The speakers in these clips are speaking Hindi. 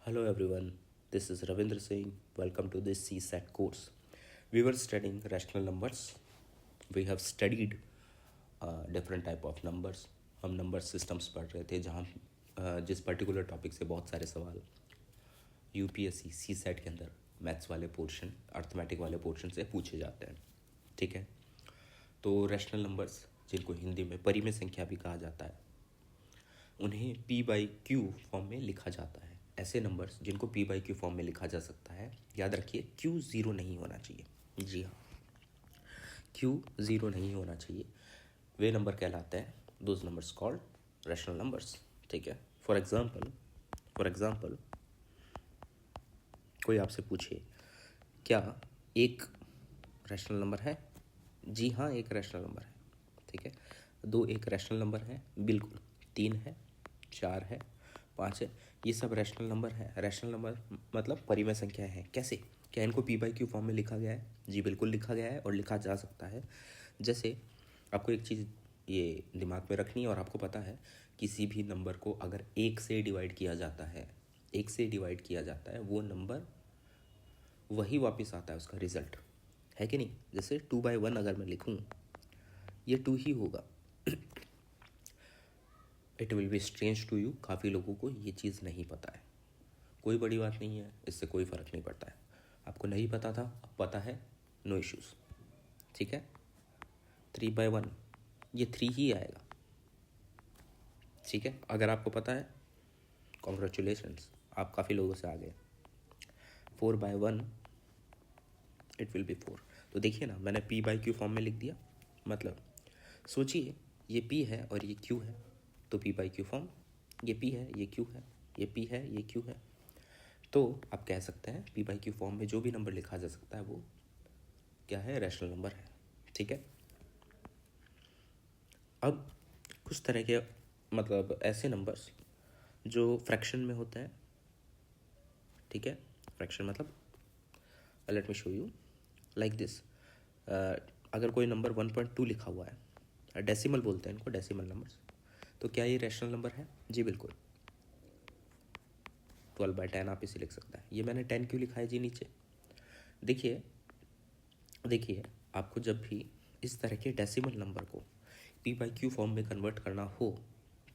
Hello everyone, this is Ravindra Singh. Welcome to this CSAT course. We were studying rational numbers. We have studied different type of numbers. हम नंबर सिस्टम्स पढ़ रहे थे जहाँ जिस पर्टिकुलर टॉपिक से बहुत सारे सवाल यूपीएससी सीसैट के अंदर मैथ्स वाले पोर्शन अर्थमेटिक वाले पोर्शन से पूछे जाते हैं। ठीक है, तो रैशनल नंबर्स जिनको हिंदी में परिमेय संख्या भी कहा जाता है, उन्हें P/Q फॉर्म में लिखा जाता है। ऐसे नंबर्स जिनको P/Q फॉर्म में लिखा जा सकता है, याद रखिए Q ज़ीरो नहीं होना चाहिए। जी हाँ, Q ज़ीरो नहीं होना चाहिए। वे नंबर कहलाते हैं those numbers called rational numbers. ठीक है, फॉर एग्जाम्पल कोई आपसे पूछे क्या एक रैशनल नंबर है? जी हाँ, एक रैशनल नंबर है। ठीक है, दो एक रैशनल नंबर है, बिल्कुल। तीन है, चार है, पाँच है, ये सब रैशनल नंबर है। रैशनल नंबर मतलब परिमेय संख्या है। कैसे? क्या इनको P/Q फॉर्म में लिखा गया है? जी बिल्कुल लिखा गया है और लिखा जा सकता है। जैसे आपको एक चीज़ ये दिमाग में रखनी है और आपको पता है, किसी भी नंबर को अगर एक से डिवाइड किया जाता है, वो नंबर वही वापस आता है, उसका रिजल्ट है कि नहीं। जैसे 2/1 अगर मैं लिखूँ, ये 2 ही होगा। It will be strange to you, काफ़ी लोगों को ये चीज़ नहीं पता है। कोई बड़ी बात नहीं है, इससे कोई फ़र्क नहीं पड़ता है। आपको नहीं पता था, अब पता है, नो इश्यूज़। ठीक है, 3/1 ये 3 ही आएगा। ठीक है, अगर आपको पता है, कॉन्ग्रेचुलेशंस, आप काफ़ी लोगों से आगे। 4/1 इट विल बी 4। तो देखिए ना, मैंने P/Q फॉर्म में लिख दिया। मतलब सोचिए, ये P है और ये Q है, तो P/Q फॉर्म, ये P है, ये Q है, ये P है, ये Q है। तो आप कह सकते हैं P/Q फॉर्म में जो भी नंबर लिखा जा सकता है वो क्या है? रैशनल नंबर है। ठीक है, अब कुछ तरह के मतलब ऐसे नंबर्स जो फ्रैक्शन में होते हैं। ठीक है, फ्रैक्शन मतलब let me show you like this. अगर कोई नंबर 1.2 लिखा हुआ है, डेसिमल बोलते हैं इनको, डेसिमल नंबर्स, तो क्या ये रैशनल नंबर है? जी बिल्कुल। 12/10 आप इसे लिख सकते हैं। ये मैंने 10 क्यों लिखा है जी नीचे? देखिए, आपको जब भी इस तरह के डेसिमल नंबर को P/Q फॉर्म में कन्वर्ट करना हो,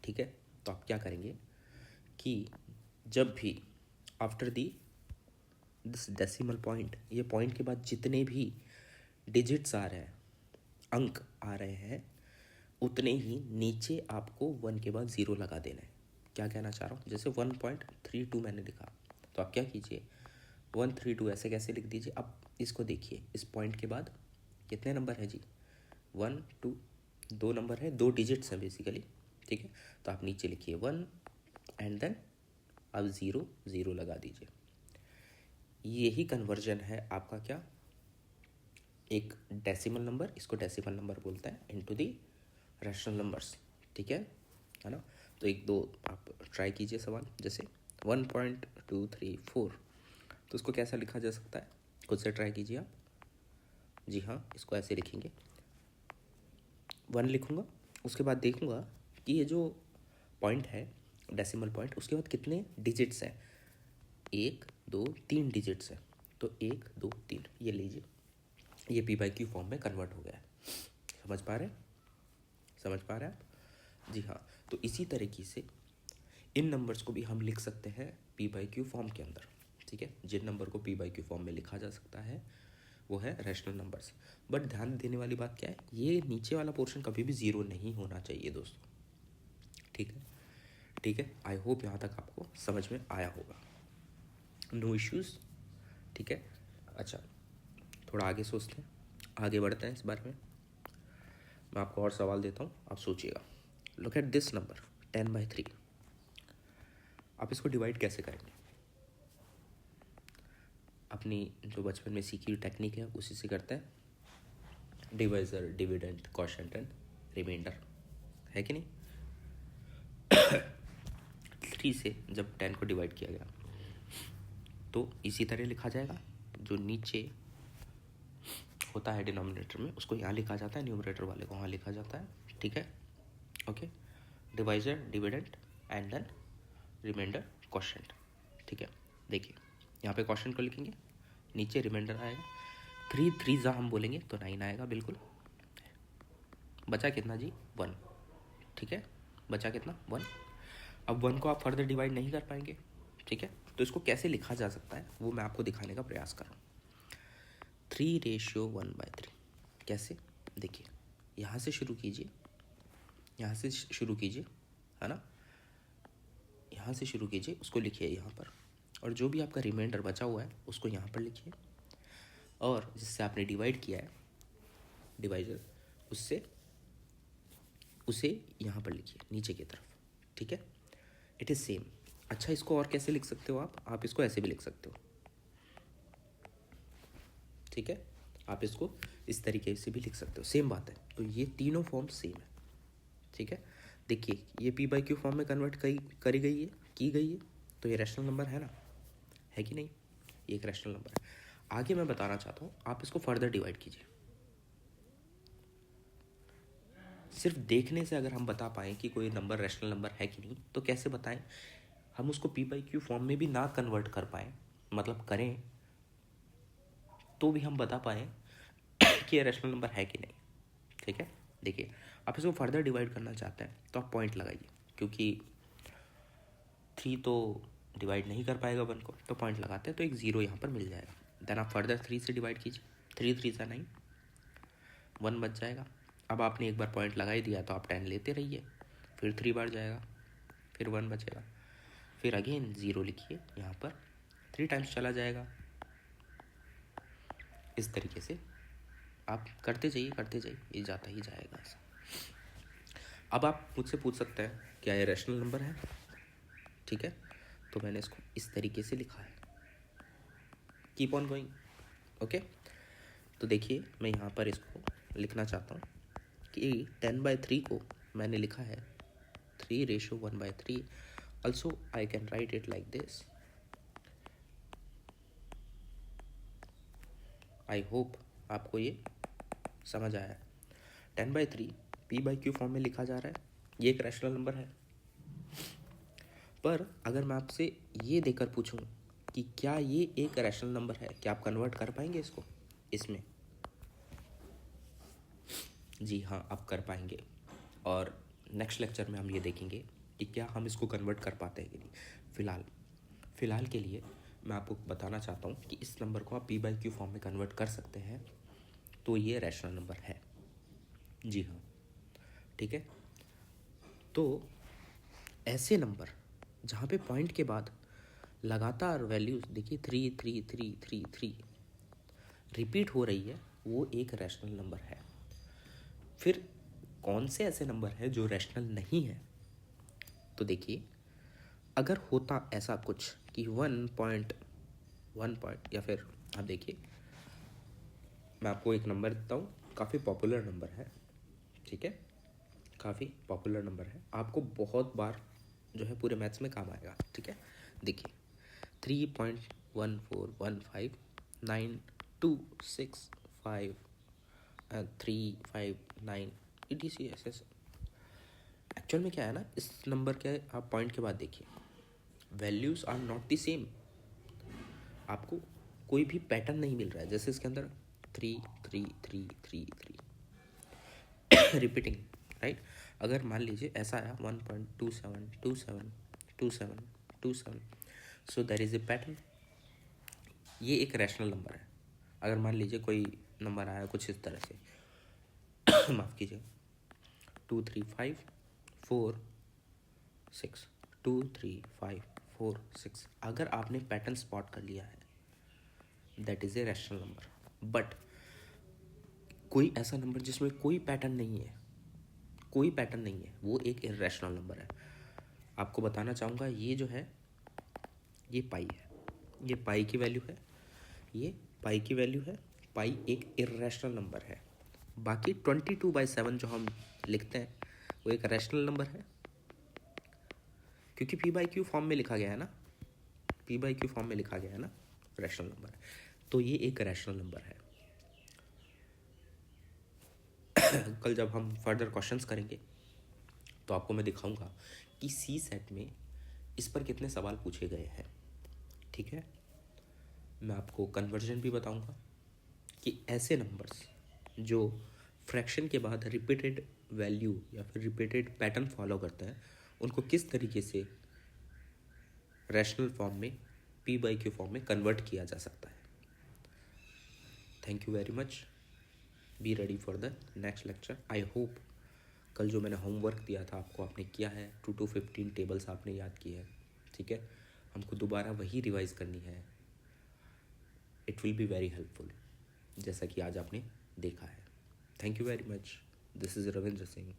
ठीक है, तो आप क्या करेंगे कि जब भी आफ्टर दिस डेसिमल पॉइंट, ये पॉइंट के बाद जितने भी डिजिट्स आ रहे हैं, अंक आ रहे हैं, उतने ही नीचे आपको 1 के बाद 0 लगा देना है। क्या कहना चाह रहा हूँ? जैसे 1.32 मैंने लिखा, तो आप क्या कीजिए, 132 ऐसे कैसे लिख दीजिए। अब इसको देखिए, इस पॉइंट के बाद कितने नंबर है जी? 1 2, दो नंबर है, दो डिजिट्स हैं बेसिकली। ठीक है, तो आप नीचे लिखिए 1 एंड देन अब 0 0 लगा दीजिए। यही कन्वर्जन है आपका क्या? एक डेसिमल नंबर, इसको डेसिमल नंबर बोलते हैं, इनटू दी रैशनल नंबर्स। ठीक है ना। तो एक दो आप ट्राई कीजिए सवाल, जैसे 1.234, तो उसको कैसा लिखा जा सकता है? खुद से ट्राई कीजिए आप। जी हाँ, इसको ऐसे लिखेंगे, 1 लिखूँगा, उसके बाद देखूँगा कि ये जो पॉइंट है डेसिमल पॉइंट, उसके बाद कितने डिजिट्स हैं। 1 2 3 डिजिट्स हैं, तो 1 2 3 ये लीजिए, ये P/Q फॉर्म में कन्वर्ट हो गया है। समझ पा रहे हैं आप? जी हाँ, तो इसी तरीके से इन नंबर्स को भी हम लिख सकते हैं P/Q फॉर्म के अंदर। ठीक है, जिन नंबर को P/Q फॉर्म में लिखा जा सकता है वो है रैशनल नंबर्स। बट ध्यान देने वाली बात क्या है, ये नीचे वाला पोर्शन कभी भी 0 नहीं होना चाहिए दोस्तों। ठीक है, आई होप यहाँ तक आपको समझ में आया होगा, नो इश्यूज़। ठीक है, अच्छा, थोड़ा आगे सोचते हैं, आगे बढ़ते हैं इस बारे में। मैं आपको और सवाल देता हूँ, आप सोचिएगा। Look at this number 10/3। आप इसको डिवाइड कैसे करेंगे? अपनी जो बचपन में सीखी हुई टेक्निक है उसी से करते हैं, divisor, dividend, quotient and remainder, है कि नहीं। 3 से जब 10 को डिवाइड किया गया तो इसी तरह लिखा जाएगा। जो नीचे होता है डिनोमिनेटर में, उसको यहाँ लिखा जाता है, न्यूमरेटर वाले को वहाँ लिखा जाता है। ठीक है, okay, divisor, dividend and then remainder, quotient. ठीक है, देखिए यहाँ पे क्वेश्चन को लिखेंगे, नीचे रिमाइंडर आएगा, 3 3 हम बोलेंगे तो 9 आएगा बिल्कुल। बचा कितना जी? 1, ठीक है, बचा कितना? 1। अब 1 को आप फर्दर डिवाइड नहीं कर पाएंगे, ठीक है, तो इसको कैसे लिखा जा सकता है वो मैं आपको दिखाने का प्रयास कर रहा हूँ। 3:1/3 कैसे? देखिए यहाँ से शुरू कीजिए, यहाँ से शुरू कीजिए, है ना, यहाँ से शुरू कीजिए, उसको लिखिए यहाँ पर, और जो भी आपका रिमाइंडर बचा हुआ है उसको यहाँ पर लिखिए, और जिससे आपने डिवाइड किया है डिवाइजर, उससे उसे यहाँ पर लिखिए नीचे की तरफ, ठीक है, इट इज़ सेम। अच्छा, इसको और कैसे लिख सकते हो आप इसको ऐसे भी लिख सकते हो, ठीक है, आप इसको इस तरीके से भी लिख सकते हो, सेम बात है। तो ये तीनों फॉर्म सेम है, ठीक है। देखिए ये p/q फॉर्म में कन्वर्ट करी गई है, की गई है, तो ये रैशनल नंबर है ना, है कि नहीं, ये एक रैशनल नंबर है। आगे मैं बताना चाहता हूँ, आप इसको फर्दर डिवाइड कीजिए। सिर्फ देखने से अगर हम बता पाएँ कि कोई नंबर रैशनल नंबर है कि नहीं, तो कैसे बताएं? हम उसको p/q फॉर्म में भी ना कन्वर्ट कर पाएँ, मतलब करें तो भी हम बता पाएँ कि ये रैशनल नंबर है कि नहीं, ठीक है। देखिए आप इसको फर्दर डिवाइड करना चाहते हैं तो आप पॉइंट लगाइए, क्योंकि 3 तो डिवाइड नहीं कर पाएगा 1 को, तो पॉइंट लगाते हैं तो एक 0 यहाँ पर मिल जाएगा। देन आप फर्दर 3 से डिवाइड कीजिए, 3 3 9, 1 बच जाएगा। अब आपने एक बार पॉइंट लगा ही दिया तो आप 10 लेते रहिए, फिर 3 बार जाएगा, फिर 1 बचेगा, फिर अगेन 0 लिखिए यहाँ पर, 3 टाइम्स चला जाएगा। इस तरीके से आप करते जाइए, ये जाता ही जाएगा ऐसा। अब आप मुझसे पूछ सकते हैं क्या ये रैशनल नंबर है, ठीक है, तो मैंने इसको इस तरीके से लिखा है, कीप ऑन गोइंग, ओके। तो देखिए मैं यहाँ पर इसको लिखना चाहता हूँ कि 10/3 को मैंने लिखा है 3:1/3। Also I can write it like this. I hope आपको ये समझ आया है। 10/3 p/q फॉर्म में लिखा जा रहा है, ये एक रैशनल नंबर है। पर अगर मैं आपसे ये देकर पूछूं कि क्या ये एक रैशनल नंबर है, क्या आप कन्वर्ट कर पाएंगे इसको इसमें? जी हाँ, आप कर पाएंगे, और नेक्स्ट लेक्चर में हम ये देखेंगे कि क्या हम इसको कन्वर्ट कर पाते हैं कि नहीं। फ़िलहाल के लिए मैं आपको बताना चाहता हूँ कि इस नंबर को आप p/q फॉर्म में कन्वर्ट कर सकते हैं, तो ये रैशनल नंबर है। जी हाँ, ठीक है। तो ऐसे नंबर जहाँ पे पॉइंट के बाद लगातार वैल्यूज देखिए 3 3 3 3 3 रिपीट हो रही है, वो एक रैशनल नंबर है। फिर कौन से ऐसे नंबर है जो रैशनल नहीं है? तो देखिए अगर होता ऐसा कुछ कि 1 या फिर आप देखिए मैं आपको एक नंबर देता हूँ, काफ़ी पॉपुलर नंबर है, ठीक है, काफ़ी पॉपुलर नंबर है, आपको बहुत बार जो है पूरे मैथ्स में काम आएगा, ठीक है। देखिए 3.14159 ETCSS। एक्चुअल में क्या है ना, इस नंबर के आप पॉइंट के बाद देखिए values are not the same, आपको कोई भी पैटर्न नहीं मिल रहा है। जैसे इसके अंदर 3 3 3 3 3 रिपीटिंग, राइट। अगर मान लीजिए ऐसा आया 1.27272727, so there is a pattern, ये एक रैशनल नंबर है। अगर मान लीजिए कोई नंबर आया कुछ इस तरह से माफ़ कीजिए 2 3 5 4 6 2 3 5 4 6, अगर आपने पैटर्न स्पॉट कर लिया है that is a rational number. But कोई ऐसा नंबर जिसमें कोई पैटर्न नहीं है, कोई पैटर्न नहीं है, वो एक इर्रेशनल नंबर है। आपको बताना चाहूँगा ये जो है ये पाई है, ये पाई की वैल्यू है, ये पाई की वैल्यू है, पाई एक इर्रेशनल नंबर है। बाकी 22/7 जो हम लिखते हैं वो एक रैशनल नंबर है, क्योंकि p/q फॉर्म में लिखा गया है ना, p/q फॉर्म में लिखा गया है ना, रैशनल नंबर है, तो ये एक रैशनल नंबर है। कल जब हम फर्दर क्वेश्चंस करेंगे तो आपको मैं दिखाऊंगा कि सी सेट में इस पर कितने सवाल पूछे गए हैं, ठीक है। मैं आपको कन्वर्जन भी बताऊंगा कि ऐसे नंबर्स जो फ्रैक्शन के बाद रिपीटेड वैल्यू या फिर रिपीटेड पैटर्न फॉलो करता है उनको किस तरीके से रैशनल फॉर्म में पी बाई क्यू फॉर्म में कन्वर्ट किया जा सकता है। Thank you very much. Be ready for the next lecture. I hope कल जो मैंने होमवर्क दिया था आपको आपने किया है, 2 to 15 टेबल्स आपने याद की है, ठीक है। हमको दोबारा वही रिवाइज करनी है। It will be very helpful जैसा कि आज आपने देखा है। Thank you very much. This is Ravindra Singh.